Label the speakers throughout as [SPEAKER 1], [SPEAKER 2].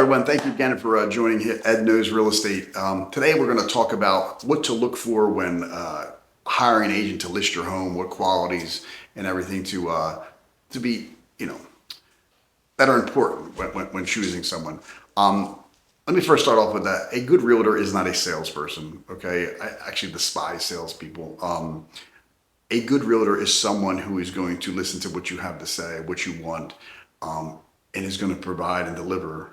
[SPEAKER 1] everyone. Thank you again for joining Ed Knows Real Estate. Today we're going to talk about what to look for when hiring an agent to list your home, what qualities and everything to be, that are important when choosing someone. Let me first start off with that. A good realtor is not a salesperson, okay? I actually despise salespeople. A good realtor is someone who is going to listen to what you have to say, what you want, and is going to provide and deliver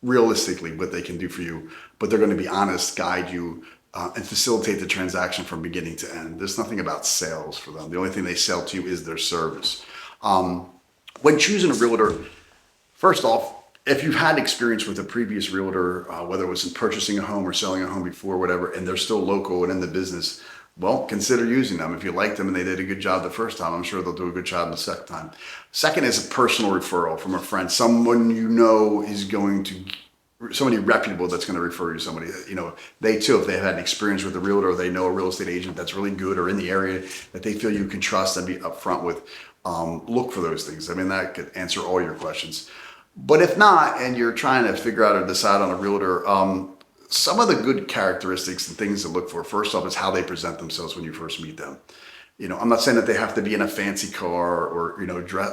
[SPEAKER 1] realistically what they can do for you. But they're going to be honest, guide you, and facilitate the transaction from beginning to end. There's nothing about sales for them. The only thing they sell to you is their service. When choosing a realtor, first off, if you've had experience with a previous realtor, whether it was in purchasing a home or selling a home before, whatever, and they're still local and in the business, well, consider using them. If you like them and they did a good job the first time, I'm sure they'll do a good job the second time. Second is a personal referral from a friend, someone you know is going to, somebody reputable that's going to refer you to somebody. They too, if they've had an experience with a realtor, or they know a real estate agent that's really good or in the area that they feel you can trust and be upfront with, look for those things. I mean, that could answer all your questions. But if not, and you're trying to figure out or decide on a realtor, some of the good characteristics and things to look for, first off, is how they present themselves when you first meet them. I'm not saying that they have to be in a fancy car or,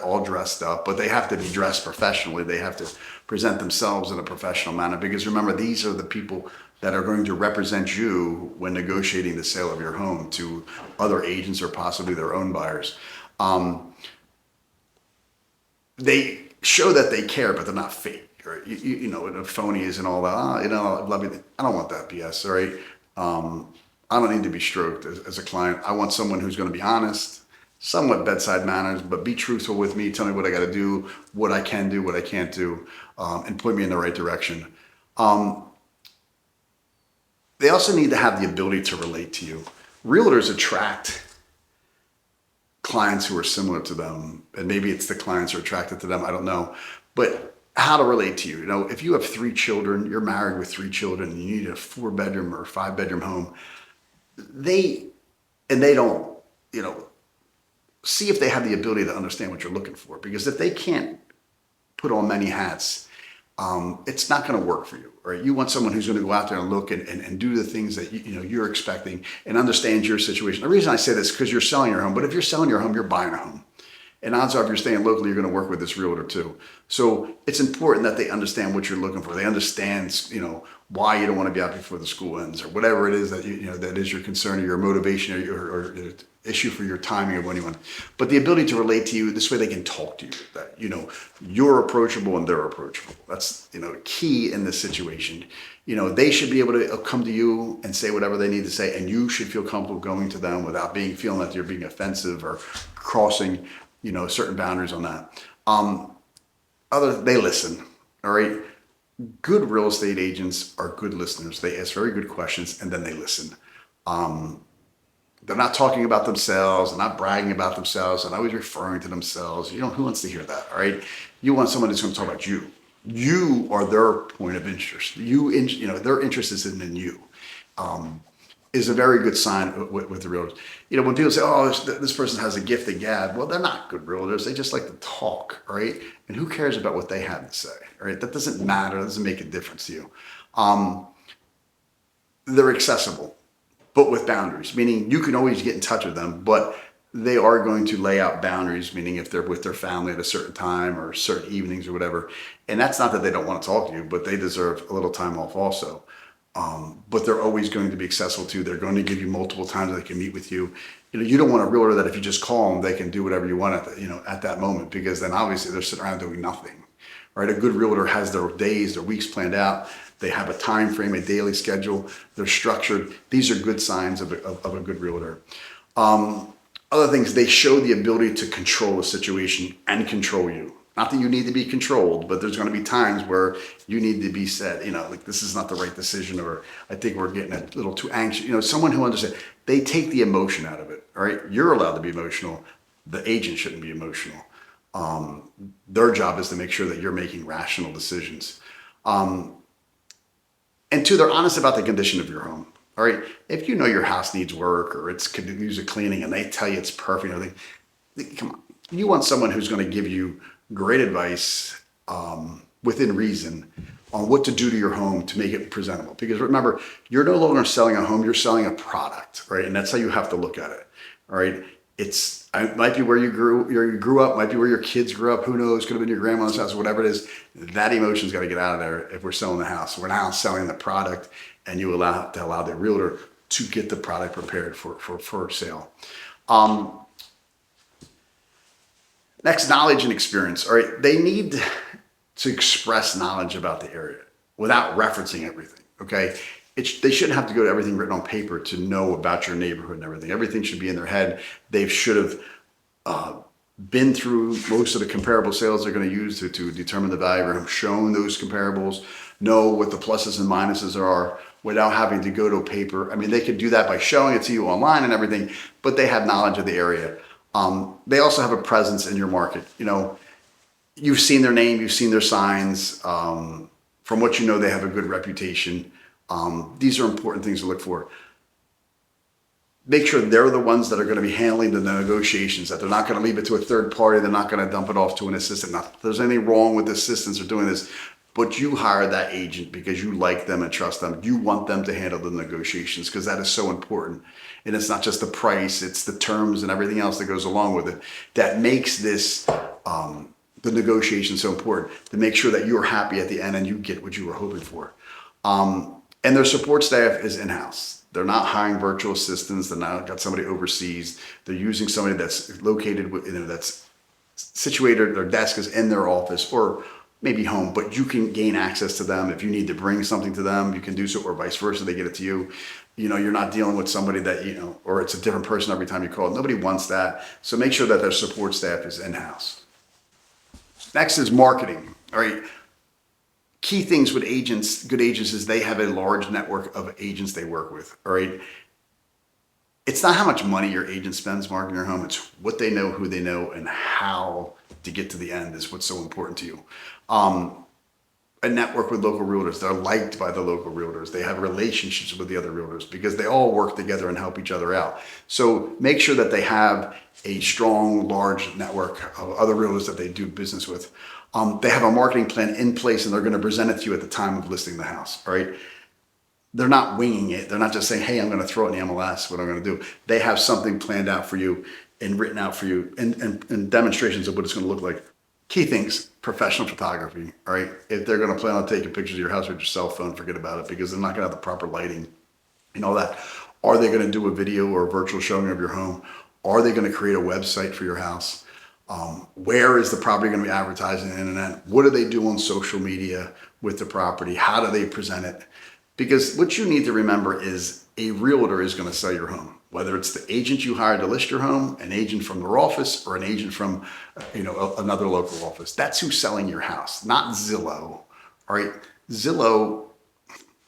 [SPEAKER 1] all dressed up, but they have to be dressed professionally. They have to present themselves in a professional manner, because remember, these are the people that are going to represent you when negotiating the sale of your home to other agents or possibly their own buyers. They show that they care, but they're not fake. Right? The phonies and all that. I love you. I don't want that BS. All right. I don't need to be stroked as a client. I want someone who's going to be honest, somewhat bedside manners, but be truthful with me. Tell me what I got to do, what I can do, what I can't do, and point me in the right direction. They also need to have the ability to relate to you. Realtors attract clients who are similar to them, and maybe it's the clients are attracted to them, I don't know, but how to relate to you. If you have 3 children, you're married with 3 children, and you need a 4-bedroom or 5-bedroom home, they don't, see if they have the ability to understand what you're looking for, because if they can't put on many hats, it's not going to work for you. Right? You want someone who's going to go out there and look and do the things that you're expecting and understand your situation. The reason I say this is because you're selling your home, but if you're selling your home, you're buying a home. And odds are, if you're staying locally, you're going to work with this realtor too. So it's important that they understand what you're looking for. They understand, why you don't want to be out before the school ends, or whatever it is that that is your concern or your motivation or issue for your timing of when you want. But the ability to relate to you, this way they can talk to you. That you're approachable and they're approachable. That's key in this situation. They should be able to come to you and say whatever they need to say, and you should feel comfortable going to them without feeling that you're being offensive or crossing certain boundaries on that. They listen. All right. Good real estate agents are good listeners. They ask very good questions and then they listen. They're not talking about themselves, they're not bragging about themselves, and always referring to themselves. Who wants to hear that? All right. You want someone that's going to talk about you. You are their point of interest. Their interest is in you. Is a very good sign with the realtors. When people say, oh, this person has a gift of gab, well, they're not good realtors. They just like to talk, right? And who cares about what they have to say, right? That doesn't matter. That doesn't make a difference to you. They're accessible, but with boundaries, meaning you can always get in touch with them, but they are going to lay out boundaries, meaning if they're with their family at a certain time or certain evenings or whatever. And that's not that they don't want to talk to you, but they deserve a little time off also. But they're always going to be accessible to you. They're going to give you multiple times they can meet with you. You don't want a realtor that if you just call them, they can do whatever you want at that moment, because then obviously they're sitting around doing nothing, right? A good realtor has their days, their weeks planned out. They have a time frame, a daily schedule. They're structured. These are good signs of a good realtor. Other things, they show the ability to control a situation and control you. Not that you need to be controlled, but there's going to be times where you need to be said, this is not the right decision, or I think we're getting a little too anxious. Someone who understands, they take the emotion out of it, all right? You're allowed to be emotional. The agent shouldn't be emotional. Their job is to make sure that you're making rational decisions. And two, they're honest about the condition of your home. All right. If your house needs work or it could use a cleaning and they tell you it's perfect, come on. You want someone who's going to give you great advice, within reason on what to do to your home to make it presentable. Because remember, you're no longer selling a home, you're selling a product, right? And that's how you have to look at it, all right? It might be where you grew up, might be where your kids grew up, who knows, could have been your grandmother's house, whatever it is. That emotion's got to get out of there if we're selling the house. We're now selling the product, and you allow the realtor to get the product prepared for sale. Next, knowledge and experience. All right, they need to express knowledge about the area without referencing everything, okay? They shouldn't have to go to everything written on paper to know about your neighborhood and everything. Everything should be in their head. They should have been through most of the comparable sales they're going to use to determine the value, or have shown those comparables, know what the pluses and minuses are without having to go to paper. I mean, they could do that by showing it to you online and everything, but they have knowledge of the area. They also have a presence in your market. You know, you've seen their name, you've seen their signs. From what you know, they have a good reputation. These are important things to look for. Make sure they're the ones that are going to be handling the negotiations, that they're not going to leave it to a third party. They're not going to dump it off to an assistant. Not that there's anything wrong with assistants or doing this, but you hire that agent because you like them and trust them. You want them to handle the negotiations because that is so important. And it's not just the price, it's the terms and everything else that goes along with it that makes this, the negotiation so important, to make sure that you're happy at the end and you get what you were hoping for. And their support staff is in-house. They're not hiring virtual assistants. They're not got somebody overseas. They're using somebody that's located, that's situated, their desk is in their office or maybe home, but you can gain access to them. If you need to bring something to them, you can do so, or vice versa, they get it to you. You know, you're not dealing with somebody that, you know, or it's a different person every time you call. Nobody wants that. So make sure that their support staff is in-house. Next is marketing, all right? Key things with agents, good agents, is they have a large network of agents they work with, all right? It's not how much money your agent spends marketing your home, it's what they know, who they know, and how to get to the end is what's so important to you. A network with local realtors, they're liked by the local realtors. They have relationships with the other realtors because they all work together and help each other out. So make sure that they have a strong, large network of other realtors that they do business with. They have a marketing plan in place and they're going to present it to you at the time of listing the house, all right? They're not winging it. They're not just saying, hey, I'm going to throw it in the MLS, what I'm going to do. They have something planned out for you and written out for you and demonstrations of what it's going to look like. Key things, professional photography, all right? If they're going to plan on taking pictures of your house with your cell phone, forget about it because they're not going to have the proper lighting and all that. Are they going to do a video or a virtual showing of your home? Are they going to create a website for your house? Where is the property going to be advertised on the internet? What do they do on social media with the property? How do they present it? Because what you need to remember is a realtor is going to sell your home. Whether it's the agent you hired to list your home, an agent from their office, or an agent from, another local office. That's who's selling your house, not Zillow. All right, Zillow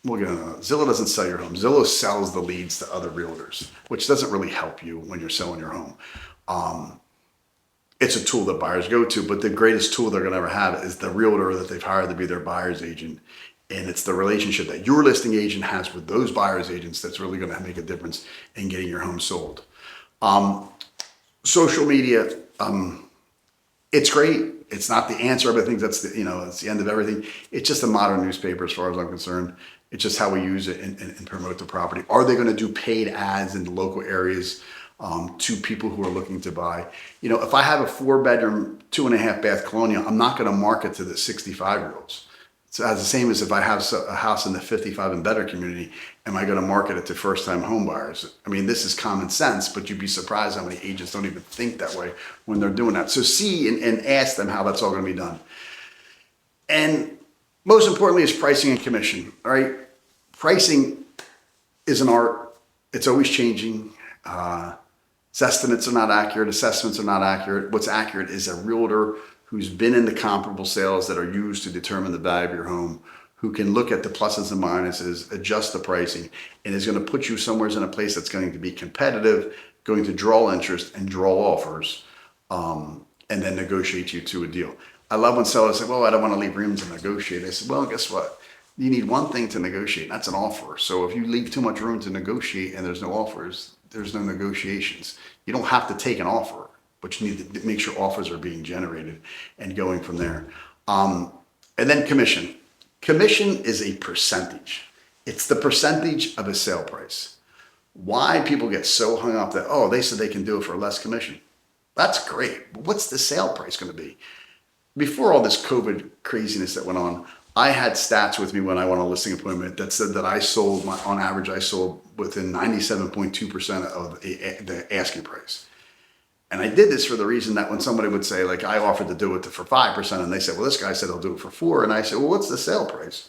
[SPEAKER 1] doesn't sell your home. Zillow sells the leads to other realtors, which doesn't really help you when you're selling your home. It's a tool that buyers go to, but the greatest tool they're going to ever have is the realtor that they've hired to be their buyer's agent. And it's the relationship that your listing agent has with those buyer's agents that's really going to make a difference in getting your home sold. Social media, it's great. It's not the answer. I think that's it's the end of everything. It's just a modern newspaper as far as I'm concerned. It's just how we use it and promote the property. Are they going to do paid ads in the local areas to people who are looking to buy? If I have a 4-bedroom, 2.5-bath colonial, I'm not going to market to the 65-year-olds. So it's the same as if I have a house in the 55 and better community, am I going to market it to first-time home buyers? I mean, this is common sense, but you'd be surprised how many agents don't even think that way when they're doing that. So see and ask them how that's all going to be done. And most importantly is pricing and commission, all right? Pricing is an art. It's always changing. Estimates are not accurate. Assessments are not accurate. What's accurate is a realtor who's been in the comparable sales that are used to determine the value of your home, who can look at the pluses and minuses, adjust the pricing, and is going to put you somewhere in a place that's going to be competitive, going to draw interest and draw offers, and then negotiate you to a deal. I love when sellers say, well, I don't want to leave room to negotiate. I said, well, guess what? You need one thing to negotiate, and that's an offer. So if you leave too much room to negotiate and there's no offers, there's no negotiations. You don't have to take an offer, but you need to make sure offers are being generated and going from there. And then commission. Commission is a percentage. It's the percentage of a sale price. Why people get so hung up that, oh, they said they can do it for less commission. That's great. But what's the sale price going to be? Before all this COVID craziness that went on, I had stats with me when I went on a listing appointment that said that I sold, on average, I sold within 97.2% of the asking price. And I did this for the reason that when somebody would say, like, I offered to do it for 5%, and they said, well, this guy said he'll do it for 4%. And I said, well, what's the sale price?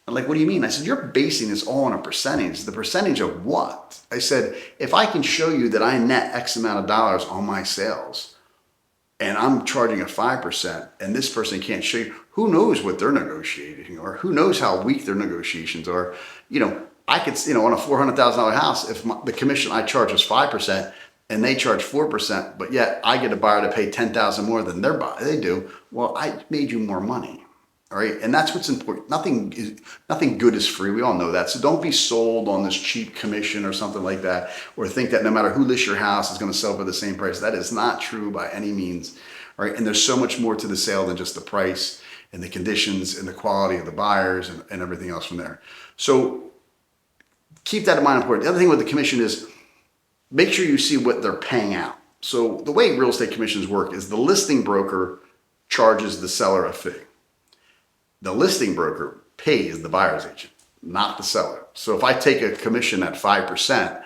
[SPEAKER 1] I'm like, what do you mean? I said, you're basing this all on a percentage. The percentage of what? I said, if I can show you that I net X amount of dollars on my sales, and I'm charging a 5%, and this person can't show you, who knows what they're negotiating, or who knows how weak their negotiations are. I could, on a $400,000 house, if the commission I charge is 5%, and they charge 4%, but yet I get a buyer to pay $10,000 more than they do, well, I made you more money. All right, and that's what's important. Nothing good is free. We all know that. So don't be sold on this cheap commission or something like that, or think that no matter who lists your house is going to sell for the same price. That is not true by any means. All right, and there's so much more to the sale than just the price and the conditions and the quality of the buyers and everything else from there. So keep that in mind. Important. The other thing with the commission is make sure you see what they're paying out. So the way real estate commissions work is the listing broker charges the seller a fee. The listing broker pays the buyer's agent, not the seller. So if I take a commission at 5%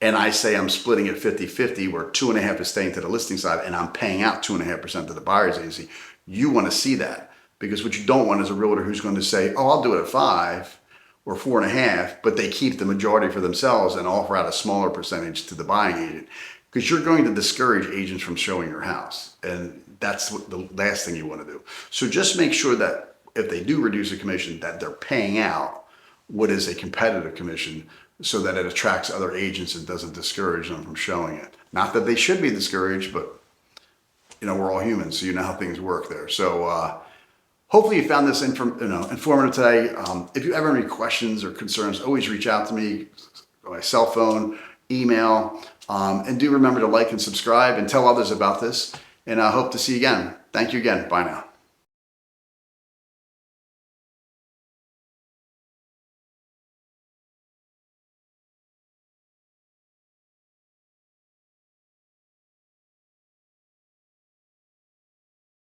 [SPEAKER 1] and I say I'm splitting it 50-50, where 2.5% is staying to the listing side and I'm paying out 2.5% to the buyer's agency, you want to see that, because what you don't want is a realtor who's going to say, oh, I'll do it at 5 or 4.5, but they keep the majority for themselves and offer out a smaller percentage to the buying agent, because you're going to discourage agents from showing your house. And that's what the last thing you want to do. So just make sure that if they do reduce a commission, that they're paying out what is a competitive commission, so that it attracts other agents and doesn't discourage them from showing it. Not that they should be discouraged, but we're all humans, so you know how things work there. So hopefully you found this informative today. If you ever have any questions or concerns, always reach out to me, my cell phone, email, and do remember to like and subscribe and tell others about this. And I hope to see you again. Thank you again. Bye now.